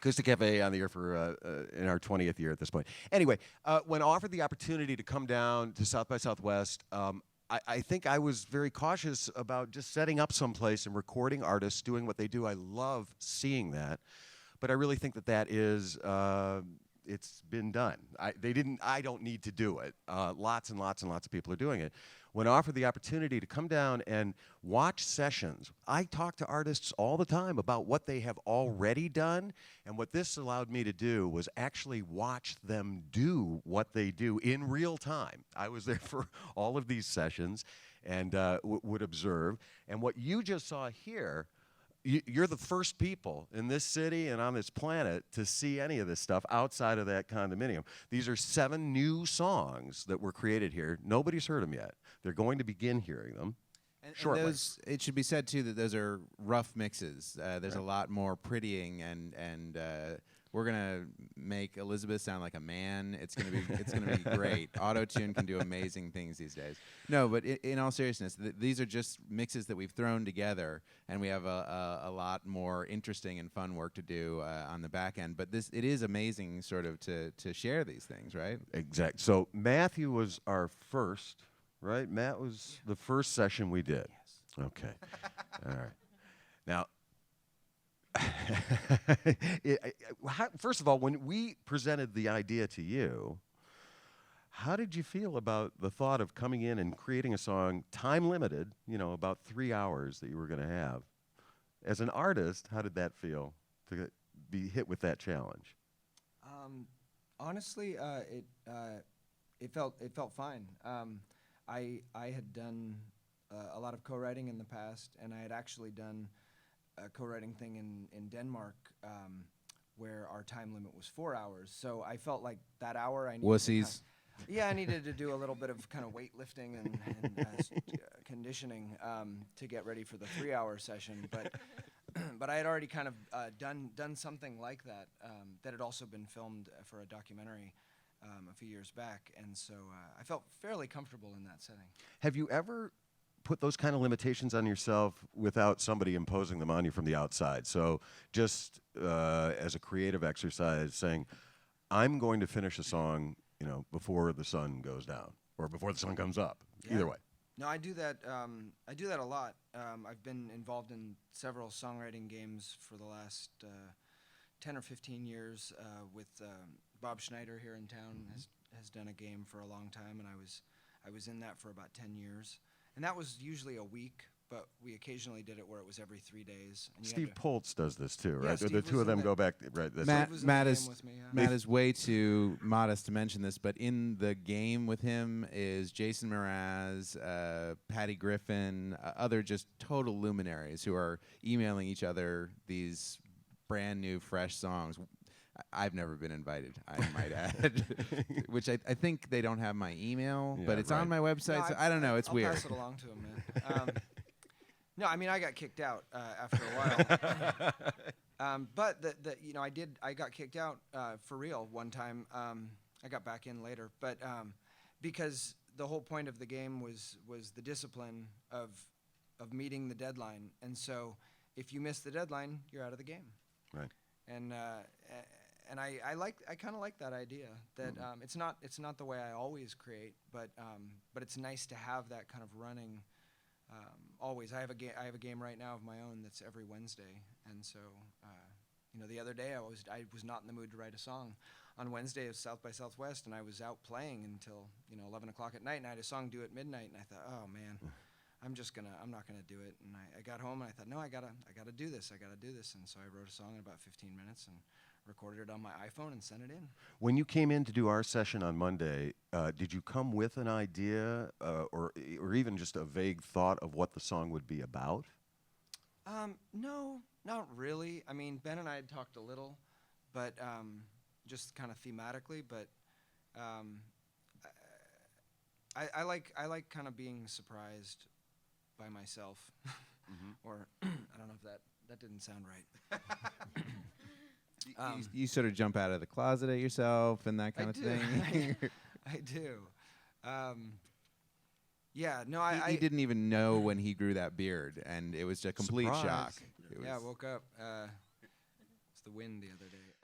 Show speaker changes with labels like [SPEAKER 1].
[SPEAKER 1] Acoustic Cafe on the air for in our 20th year at this point. Anyway, when offered the opportunity to come down to South by Southwest, I think I was very cautious about just setting up someplace and recording artists doing what they do. I love seeing that, but I really think that is it's been done. I don't need to do it. Lots and lots and lots of people are doing it. When offered the opportunity to come down and watch sessions, I talk to artists all the time about what they have already done, and what this allowed me to do was actually watch them do what they do in real time. I was there for all of these sessions and would observe, and what you just saw here, you're the first people in this city and on this planet to see any of this stuff outside of that condominium. These are 7 new songs that were created here. Nobody's heard them yet. They're going to begin hearing them shortly.
[SPEAKER 2] And those, it should be said too that those are rough mixes. There's a lot more prettying, and we're gonna make Elizabeth sound like a man. It's gonna be great. Auto-tune can do amazing things these days. No, but in all seriousness, these are just mixes that we've thrown together, and we have a lot more interesting and fun work to do on the back end. But it is amazing, sort of, to share these things, right?
[SPEAKER 1] Exactly. So Matthew was our first, right? Matt was the first session we did. Yes. Okay. All right. Now. First of all, when we presented the idea to you, how did you feel about the thought of coming in and creating a song, time limited, about 3 hours that you were going to have? As an artist, how did that feel to be hit with that challenge?
[SPEAKER 3] Honestly, it felt fine. I had done a lot of co-writing in the past, and I had actually done a co-writing thing in Denmark where our time limit was 4 hours. So I felt like that hour I needed
[SPEAKER 2] Wussies.
[SPEAKER 3] I needed to do a little bit of kind of weightlifting and conditioning to get ready for the 3-hour session. But I had already kind of done something like that that had also been filmed for a documentary a few years back, and so I felt fairly comfortable in that setting.
[SPEAKER 1] Have you ever put those kind of limitations on yourself without somebody imposing them on you from the outside? So just as a creative exercise, saying, I'm going to finish a song, before the sun goes down or before the sun comes up. Yeah. Either way.
[SPEAKER 3] No, I do that. I do that a lot. I've been involved in several songwriting games for the last 10 or 15 years. With Bob Schneider here in town has done a game for a long time, and I was in that for about 10 years. And that was usually a week, but we occasionally did it where it was every 3 days. And
[SPEAKER 1] Steve Poltz does this too, right?
[SPEAKER 3] Yeah,
[SPEAKER 1] the two of them go back, right?
[SPEAKER 2] Matt is way too modest to mention this, but in the game with him is Jason Mraz, Patty Griffin, other just total luminaries who are emailing each other these brand new, fresh songs. I've never been invited, I might add, which I think they don't have my email, but it's on my website,
[SPEAKER 3] no,
[SPEAKER 2] I don't know, it's weird.
[SPEAKER 3] I'll pass it along to them, man. No, I mean, I got kicked out after a while. But I got kicked out for real one time. I got back in later, but because the whole point of the game was the discipline of meeting the deadline, and so if you miss the deadline, you're out of the game.
[SPEAKER 1] Right.
[SPEAKER 3] And I kind of like that idea that it's not the way I always create, but it's nice to have that kind of running always. I have a game right now of my own that's every Wednesday, and so the other day I was not in the mood to write a song. On Wednesday of South by Southwest, and I was out playing until 11 o'clock at night, and I had a song due at midnight, and I thought, oh man, I'm not gonna do it. And I got home and I thought, no, I gotta do this, and so I wrote a song in about 15 minutes and recorded it on my iPhone and sent it in.
[SPEAKER 1] When you came in to do our session on Monday, did you come with an idea or even just a vague thought of what the song would be about?
[SPEAKER 3] No, not really. I mean, Ben and I had talked a little, but just kind of thematically. But I like kind of being surprised by myself, or I don't know if that didn't sound right.
[SPEAKER 2] You sort of jump out of the closet at yourself and that kind of thing.
[SPEAKER 3] I do. Yeah, no,
[SPEAKER 2] he didn't even know when he grew that beard, and it was a complete shock.
[SPEAKER 3] Yeah, I woke up. the wind the other day.